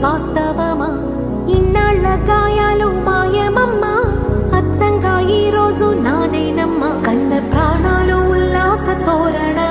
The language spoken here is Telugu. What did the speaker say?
వాస్తవమా? ఇన్నాళ్ల గాయాలు మాయమమ్మా, అచ్చంగా ఈ రోజు నాదేనమ్మా. కన్న ప్రాణాలు ఉల్లాస తోరణ